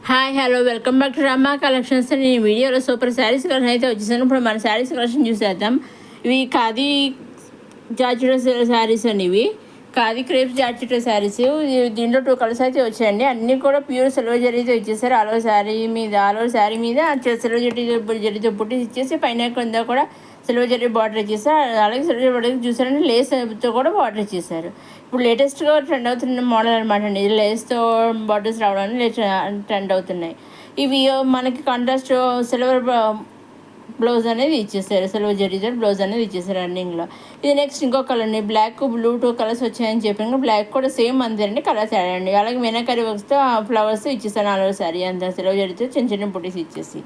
Hi hello welcome back to Rama collections. నేను వీడియోలో super saris collection అయితే వచ్చేసాను. ఇప్పుడు మన శారీస్ కలెక్షన్ చూసేద్దాం. ఇవి ఖాదీ జార్జెట్ శారీస్ అండి. ఇవి ఖాదీ క్రేప్స్ జార్జెట్ శారీస్. దీంట్లో 2 కలర్స్ అయితే వచ్చాయండి. అన్నీ కూడా ప్యూర్ సిల్వర్ జరీతో ఇచ్చేసారు. ఆల్ ఓవర్ శారీ మీద సిల్వర్ జరీతో పుట్టి ఇచ్చేసి పైన కింద కూడా సిల్వర్ జరీ బార్డర్ ఇచ్చేసారు. అలాగే సిల్వర్ జరీ బార్డర్ చూసారంటే లేస్తో కూడా బార్డర్ ఇచ్చేసారు. ఇప్పుడు లేటెస్ట్గా ట్రెండ్ అవుతున్న మోడల్ అనమాట అండి. ఇది లేస్తో బార్డర్స్ రావడానికి ట్రెండ్ అవుతున్నాయి. ఇవి మనకి కాంట్రాస్ట్ సిల్వర్ బ్లౌజ్ అనేది ఇచ్చేసారు. సిల్వర్ జరీతో బ్లౌజ్ అనేది ఇచ్చేసారు రన్నింగ్లో. ఇది నెక్స్ట్ ఇంకో కలర్ అండి. బ్లాక్ బ్లూ 2 కలర్స్ వచ్చాయని చెప్పాను. బ్లాక్ కూడా సేమ్ అంతేనండి, కలర్స్ యాడ్ అండి. అలాగే మీనాకరీ వర్క్స్తో ఫ్లవర్స్ ఇచ్చేసాను. ఆల్ ఓవర్ శారీ అంతా సిల్వర్ జరీతో చిన్న చిన్న బుటీస్ ఇచ్చేసి.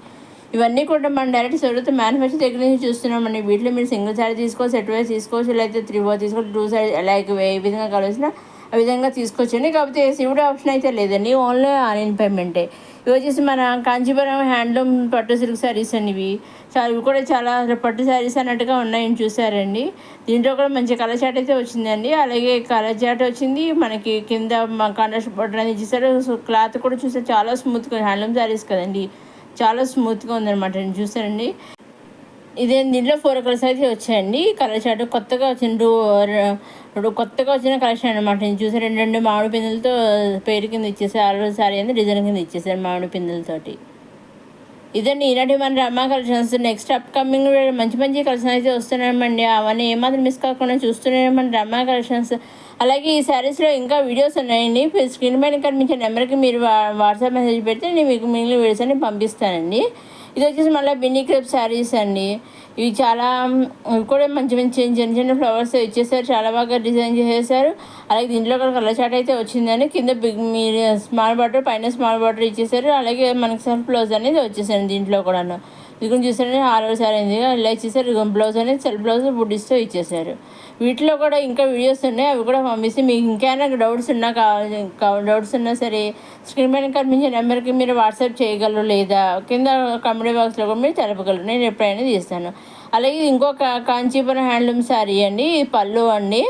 ఇవన్నీ కూడా మనం డైరెక్ట్ సొరూతో మ్యానుఫ్యాక్చర్ దగ్గర నుంచి చూస్తున్నామండి. వీటిలో మీరు సింగిల్ శారీ తీసుకోవచ్చు, సెట్ వైజ్ తీసుకోవచ్చు, లేకపోతే 3 తీసుకోవచ్చు, 2 శారీ లైక్ ఏ విధంగా కావాల్సిన ఆ విధంగా తీసుకోవచ్చండి. కాకపోతే సివిడి ఆప్షన్ అయితే లేదండి, ఓన్లీ ఆన్లైన్ పేమెంటే. ఇవి వచ్చేసి మన కాంచీపురం హ్యాండ్లూమ్ పట్టు సిల్క్ శారీస్ అండి. ఇవి కూడా చాలా పట్టు శారీస్ అన్నట్టుగా ఉన్నాయని చూసారండి. దీంట్లో కూడా మంచి కలర్ చాట్ అయితే వచ్చిందండి. అలాగే కలర్ చాట్ వచ్చింది మనకి, కింద కాంట్రాస్ట్ బటన్ అనేది ఇచ్చేసారు. క్లాత్ కూడా చూస్తే చాలా స్మూత్గా, హ్యాండ్లూమ్ శారీస్ కదండి, చాలా స్మూత్గా ఉందన్నమాట. నేను చూసానండి. దీంట్లో 4 కలర్స్ అయితే వచ్చాయండి. కలర్ చార్ట్ కొత్తగా వచ్చిన కలెక్షన్ అనమాట. నేను చూసి రెండు మామిడి పిందులతో పేరు కింద ఇచ్చేసారు. ఆల్రెడీ సారీ అనేది డిజైన్ కింద ఇచ్చేసారు మామిడి పిందులతోటి. ఇదండి ఈనాటి మన రమా కలెక్షన్స్. నెక్స్ట్ అప్కమింగ్ మంచి మంచి కలెక్షన్ అయితే వస్తున్నామండి. అవన్నీ ఏమాత్రం మిస్ కాకుండా చూస్తున్నామండి రమా కలెక్షన్స్. అలాగే ఈ శారీస్లో ఇంకా వీడియోస్ ఉన్నాయండి. స్క్రీన్ పైన కనిపించే నెంబర్కి మీరు వాట్సాప్ మెసేజ్ పెడితే నేను మీకు మిగిలిన వీడియోస్ అన్ని పంపిస్తానండి. ఇది వచ్చేసి మళ్ళీ బిన్నీ క్రేప్ శారీస్ అండి. ఇవి కూడా మంచి మంచి చిన్న చిన్న ఫ్లవర్స్ ఇచ్చేసారు. చాలా బాగా డిజైన్ చేసేసారు. అలాగే దీంట్లో కూడా కలర్ చాట్ అయితే వచ్చిందని, కింద మీరు స్మాల్ బార్డర్, పైన స్మాల్ బార్డర్ ఇచ్చేసారు. అలాగే మనకి సెల్ఫ్ బ్లౌజ్ అనేది వచ్చేసారు దీంట్లో కూడాను. ఇది కూడా చూసారంటే 6 సారీ అయింది, ఇలా ఇచ్చేసారు. బ్లౌజ్ అనేది సెల్ఫ్ బ్లౌజ్ బుడ్డిస్తో ఇచ్చేసారు. వీటిలో కూడా ఇంకా వీడియోస్ ఉన్నాయి, అవి కూడా పంపిస్తే మీకు ఇంకేమైనా డౌట్స్ ఉన్నా సరే స్క్రీన్ పైన కనిపించే నెంబర్కి మీరు వాట్సాప్ చేయగలరు, లేదా కింద కామెంట్ బాక్స్లో కూడా మీరు తెలపగలరు. నేను ఎప్పుడైనా తీస్తాను. అలాగే ఇంకొక కాంచీపురం హ్యాండ్లూమ్ శారీ అండి. ఇది పళ్ళు అండి.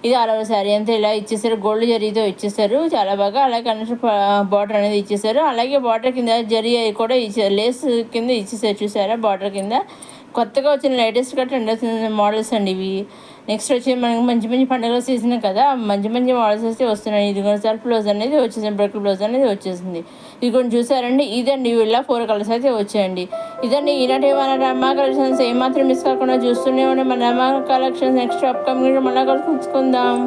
ఇది ఆల్ ఓవర్ శారీ అంతా ఇలా ఇచ్చేసారు. గోల్డ్ జరీతో ఇచ్చేసారు చాలా బాగా. అలాగే కనెక్షన్ బార్డర్ అనేది ఇచ్చేసారు. అలాగే బార్డర్ కింద జరీ కూడా ఇచ్చారు, లేస్ కింద ఇచ్చేసారు. చూసారా బార్డర్ కింద కొత్తగా వచ్చిన లేటెస్ట్గా ట్రెండ్ అవుతున్న మోడల్స్ అండి ఇవి. నెక్స్ట్ వచ్చి మనకి మంచి మంచి పండుగల సీజన్ కదా, మంచి మంచి మోడల్స్ అయితే వస్తున్నాయి. ఇది కూడా సెల్ఫ్ బ్లౌజ్ అనేది వచ్చేసింది, బ్రెక్ బ్లౌజ్ అనేది వచ్చేసింది. ఇది కూడా చూసారండి. ఇదండి ఇలా 4 కలర్స్ అయితే వచ్చాయండి. ఇదండి ఈనాటి మన రమా కలెక్షన్స్. ఏమాత్రం మిస్ కాకుండా చూస్తూనే ఉండే మన రమా కలెక్షన్స్. నెక్స్ట్ అప్కమింగ్ మళ్ళీ కలుసుకుందాం.